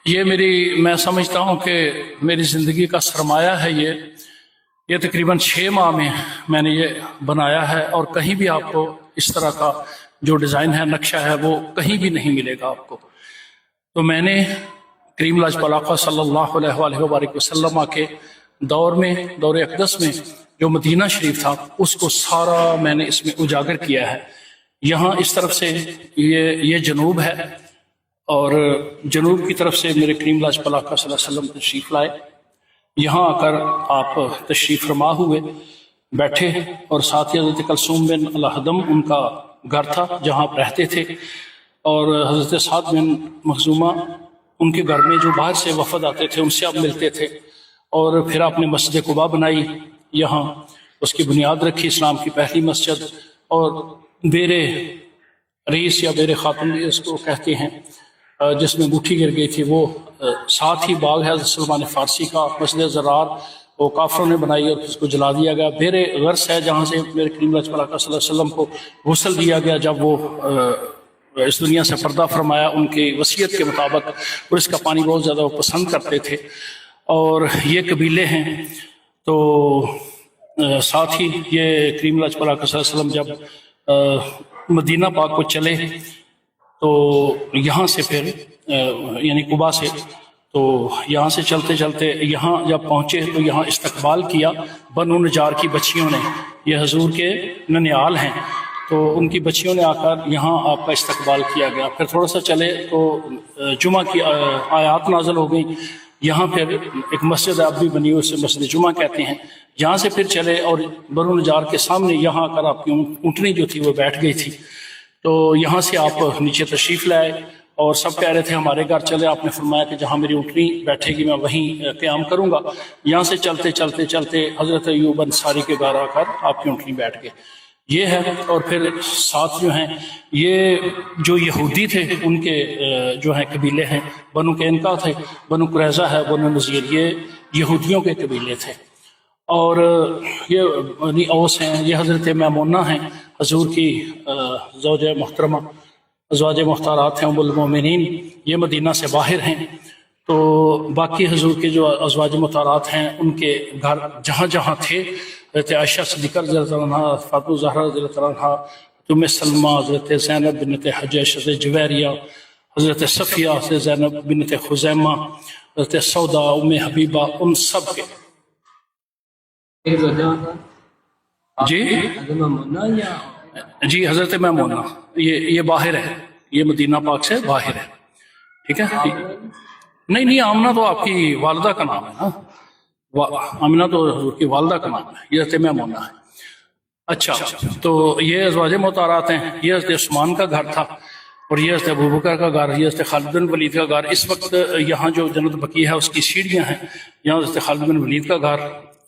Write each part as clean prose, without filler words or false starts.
میں سمجھتا ہوں کہ میری زندگی کا سرمایہ ہے یہ تقریباً 6 ماہ میں نے یہ بنایا ہے، اور کہیں بھی آپ کو اس طرح کا جو ڈیزائن ہے، نقشہ ہے، وہ کہیں بھی نہیں ملے گا آپ کو۔ تو میں نے کریم لاجپت آقا صلی اللہ علیہ وآلہ وبارک وسلم کے دور اقدس میں جو مدینہ شریف تھا، اس کو سارا میں نے اس میں اجاگر کیا ہے۔ یہاں اس طرف سے یہ جنوب ہے، اور جنوب کی طرف سے میرے کریم لاجپت آقا صلی اللہ علیہ وسلم تشریف لائے۔ یہاں آ کر آپ تشریف فرما ہوئے، بیٹھے، اور ساتھ ہی حضرت کلثوم بن الہدم ان کا گھر تھا جہاں آپ رہتے تھے، اور حضرت سعد بن مخزومہ ان کے گھر میں جو باہر سے وفد آتے تھے ان سے آپ ملتے تھے۔ اور پھر آپ نے مسجد قباء بنائی، یہاں اس کی بنیاد رکھی، اسلام کی پہلی مسجد، اور بیر ریس یا بیر خاتون بھی اس کو کہتے ہیں، جس میں انگوٹھی گر گئی تھی، وہ ساتھ ہی باغ ہے سلمان فارسی کا۔ مسجد زرار وہ کافروں نے بنائی اور اس کو جلا دیا گیا۔ بیر غرس ہے جہاں سے میرے کریم لاجپت آقا صلی اللہ علیہ وسلم کو غسل دیا گیا جب وہ اس دنیا سے پردہ فرمایا ان کی وصیت کے مطابق، اور اس کا پانی بہت زیادہ وہ پسند کرتے تھے۔ اور یہ قبیلے ہیں۔ تو ساتھ ہی یہ کریم لاجپت آقا صلی اللہ علیہ وسلم جب مدینہ پاک کو چلے تو یہاں سے پھر یعنی قباء سے، تو یہاں سے چلتے چلتے یہاں جب پہنچے تو یہاں استقبال کیا بنو نجار کی بچیوں نے۔ یہ حضور کے ننیال ہیں، تو ان کی بچیوں نے آ کر یہاں آپ کا استقبال کیا گیا۔ پھر تھوڑا سا چلے تو جمعہ کی آیات نازل ہو گئی۔ یہاں پھر ایک مسجد اب بھی بنی ہوئی، اسے مسجد جمعہ کہتے ہیں۔ یہاں سے پھر چلے اور بنو نجار کے سامنے یہاں آ کر آپ کی اونٹنی جو تھی وہ بیٹھ گئی تھی۔ تو یہاں سے آپ نیچے تشریف لائے، اور سب کہہ رہے تھے ہمارے گھر چلے۔ آپ نے فرمایا کہ جہاں میری اونٹنی بیٹھے گی میں وہیں قیام کروں گا۔ یہاں سے چلتے چلتے چلتے حضرت ایوب انصاری کے گھر آ کر آپ کی اونٹنی بیٹھ گئے۔ یہ ہے، اور پھر ساتھ جو ہیں یہ جو یہودی تھے ان کے جو ہیں قبیلے ہیں، بنو قینقاع تھے، بنو قریظہ ہے، بنو نذیر، یہ یہودیوں کے قبیلے تھے۔ اور یہ بنی اوس ہیں، یہ حضرت میمونہ ہیں، حضور کی زوجہ محترمہ، ازواج مختارات ہیں، ام المومنین، یہ مدینہ سے باہر ہیں۔ تو باقی حضور کے جو ازواج مختارات ہیں ان کے گھر جہاں جہاں تھے، حضرت عائشہ صدیقہ رضی اللہ عنہ، فاطمہ زہرا رضی اللہ عنہ، ام سلمہ، حضرت زینب بنت حجیش، حضرت جویریہ، حضرت صفیہ، حضرت زینب بنت خزیمہ، حضرت سودا، ام حبیبہ، ان سب کے جی حضرت میمونہ یہ باہر ہے، یہ مدینہ پاک سے باہر ہے، ٹھیک ہے۔ نہیں آمنہ تو آپ کی والدہ کا نام ہے نا، آمنہ تو حضور کی والدہ کا نام ہے، یہ حضرت میمونہ ہے۔ اچھا، تو یہ ازواج مطہرات ہیں۔ یہ حضرت عثمان کا گھر تھا، اور یہ حضرت ابوبکر کا گھر، یہ حضرت خالد بن ولید کا گھر۔ اس وقت یہاں جو جنت بقیع ہے اس کی سیڑھیاں ہیں، یہاں حضرت خالد بن ولید کا گھر،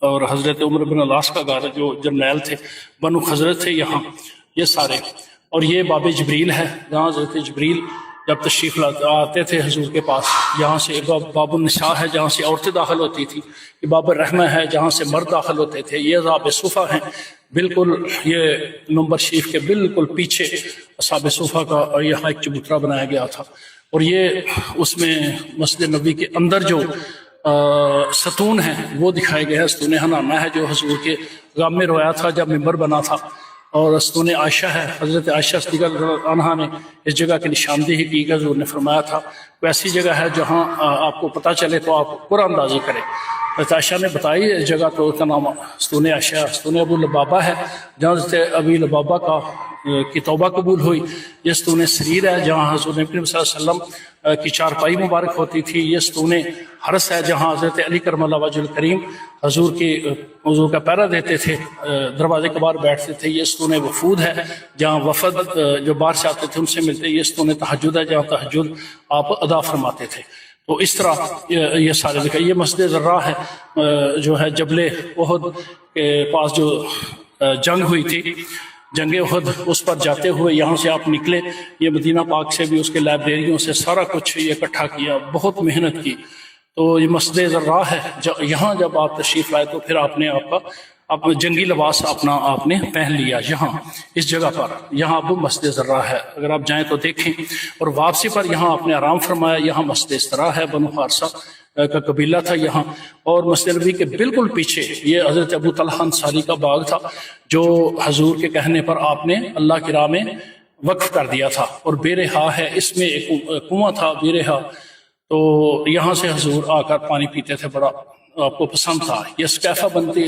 اور حضرت عمر بن العاص کا گھر جو جرنیل تھے، بنو خزرج تھے یہاں، یہ سارے۔ اور یہ باب جبریل ہے، جہاں حضرت جبریل جب تشریف آتے تھے حضور کے پاس۔ یہاں سے باب النساء ہے جہاں سے عورتیں داخل ہوتی تھی، یہ باب الرحمہ ہے جہاں سے مرد داخل ہوتے تھے۔ یہ اصحاب صفہ ہیں، بالکل یہ نمبر شریف کے بالکل پیچھے اصحاب صفہ کا یہاں ایک چبوترا بنایا گیا تھا۔ اور یہ اس میں مسجد نبی کے اندر جو ستون ہیں وہ دکھائے گئے ہیں۔ ستون حنانہ ہے جو حضور کے غم میں رویا تھا جب ممبر بنا تھا، اور ستون عائشہ ہے، حضرت عائشہ صدیقہ رضی اللہ عنہا نے اس جگہ کی نشاندہی کی کہ حضور نے فرمایا تھا وہ ایسی جگہ ہے جہاں آپ کو پتہ چلے تو آپ قرآن اندازی کریں۔ حضرت عائشہ نے بتائی اس جگہ، تو اس کا نام ستون عائشہ، ستون ابو لبابہ ہے جہاں حضرت ابی لبابہ کی توبہ قبول ہوئی۔ یہ ستون سریر ہے جہاں حضور نبی صلی اللہ علیہ وسلم کی چارپائی مبارک ہوتی تھی۔ یہ ستون حرس ہے جہاں حضرت علی کرم اللہ وجہ الکریم حضور کا پہرا دیتے تھے، دروازے کے باہر بیٹھتے تھے۔ یہ ستون وفود ہے جہاں وفد جو باہر سے آتے تھے ان سے ملتے۔ یہ ستون تہجد ہے جہاں تہجد آپ ادا فرماتے تھے۔ تو اس طرح یہ سارے دکھا۔ یہ مسجد زرہ ہے جو ہے جبل احد کے پاس جو جنگ ہوئی تھی، جنگ احد، اس پر جاتے ہوئے یہاں سے آپ نکلے۔ یہ مدینہ پاک سے بھی اس کے لائبریریوں سے سارا کچھ یہ اکٹھا کیا، بہت محنت کی۔ تو یہ مسجد زرہ ہے، یہاں جب آپ تشریف لائے تو پھر آپ نے آپ کا اپنا جنگی لباس اپنا آپ نے پہن لیا یہاں اس جگہ پر. یہاں اب مسجد زرہ ہے، اگر آپ جائیں تو دیکھیں. اور واپسی پر یہاں آپ نے آرام فرمایا. یہاں مسجد استراء ہے، بنو حارثہ کا قبیلہ تھا یہاں. اور مسجد نبی کے بالکل پیچھے یہ حضرت ابو طلحہ انصاری کا باغ تھا جو حضور کے کہنے پر آپ نے اللہ کی راہ میں وقف کر دیا تھا. اور بے رہا ہے، اس میں ایک کنواں تھا بے رہا، تو یہاں سے حضور آ کر پانی پیتے تھے، بڑا آپ کو پسند تھا. یہ سقیفہ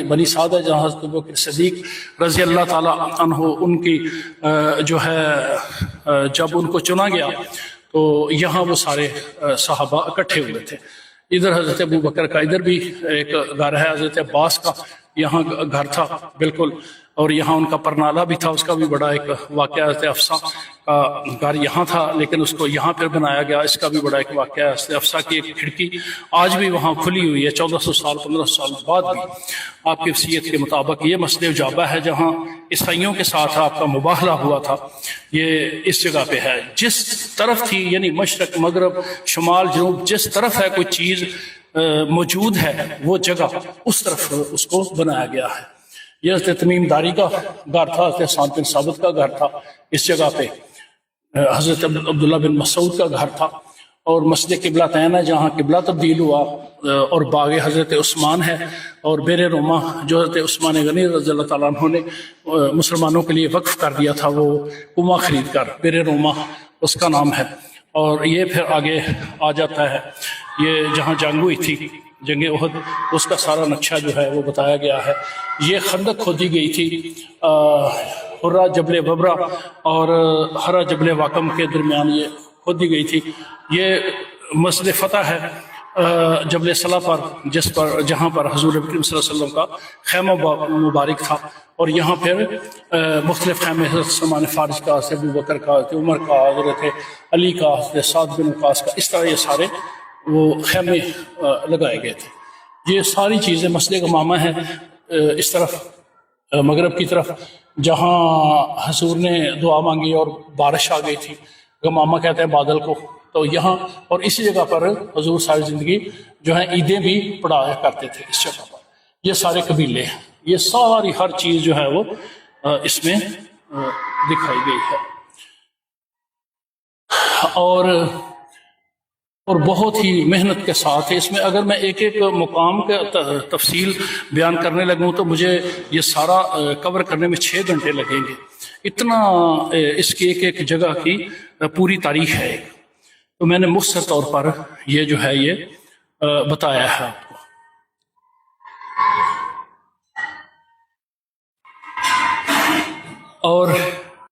بنی سعد ہے جہاں حضرت ابوبکر صدیق رضی اللہ تعالی عنہ ان کی جو ہے جب ان کو چنا گیا تو یہاں وہ سارے صحابہ اکٹھے ہوئے تھے. ادھر حضرت ابوبکر کا ادھر بھی ایک گھر ہے، حضرت عباس کا یہاں گھر تھا بالکل. اور یہاں ان کا پرنالہ بھی تھا، اس کا بھی بڑا ایک واقعہ. حضرت حفصہ کا گھر یہاں تھا لیکن اس کو یہاں پہ بنایا گیا، اس کا بھی بڑا ایک واقعہ ہے. حضرت حفصہ کی ایک کھڑکی آج بھی وہاں کھلی ہوئی ہے، 1400 سال 1500 سال بعد بھی آپ کی وصیت کے مطابق. یہ مسجد اجابہ ہے جہاں عیسائیوں کے ساتھ آپ کا مباہلہ ہوا تھا، یہ اس جگہ پہ ہے. جس طرف تھی یعنی مشرق مغرب شمال جنوب جس طرف ہے کوئی چیز موجود ہے وہ جگہ اس طرف اس کو بنایا گیا ہے. یہ حضرت تمیم داری کا گھر تھا، حضرت حسان بن ثابت کا گھر تھا اس جگہ پہ. حضرت عبداللہ بن مسعود کا گھر تھا. اور مسجد قبلہ تین ہے جہاں قبلہ تبدیل ہوا. اور باغ حضرت عثمان ہے. اور بیر روما جو حضرت عثمان غنی رضی اللہ تعالیٰ عنہ نے مسلمانوں کے لیے وقف کر دیا تھا، وہ کنواں خرید کر، بیر روما اس کا نام ہے. اور یہ پھر آگے آ جاتا ہے، یہ جہاں جنگ ہوئی تھی جنگ احد، اس کا سارا نقشہ جو ہے وہ بتایا گیا ہے. یہ خندق کھودی گئی تھی حرہ جبل وبرہ اور ہرہ جبل واقم کے درمیان، یہ کھودی گئی تھی. یہ مسجد فتح ہے جبل صلاح پر، جہاں پر حضور اکرم صلی اللہ علیہ وسلم کا خیمہ مبارک تھا. اور یہاں پھر مختلف خیمے، حضرت سلمان فارس کا، حضرت ابوبکر کا، حضرت عمر کا، حضرت علی کا، حضرت سعد بن وقاص کا، اس طرح یہ سارے وہ خیمے لگائے گئے تھے. یہ ساری چیزیں مسجد غمامہ ہے اس طرف مغرب کی طرف، جہاں حضور نے دعا مانگی اور بارش آ گئی تھی. غمامہ کہتے ہیں بادل کو. تو یہاں اور اسی جگہ پر حضور ساری زندگی جو ہیں عیدیں بھی پڑھایا کرتے تھے اس جگہ پر. یہ سارے قبیلے ہیں، یہ ساری ہر چیز جو ہے وہ اس میں دکھائی گئی ہے. اور بہت ہی محنت کے ساتھ ہے اس میں. اگر میں ایک ایک مقام کا تفصیل بیان کرنے لگوں تو مجھے یہ سارا کور کرنے میں 6 گھنٹے لگیں گے. اتنا اس کی ایک ایک جگہ کی پوری تاریخ ہے. تو میں نے مختصر طور پر یہ جو ہے یہ بتایا ہے آپ کو. اور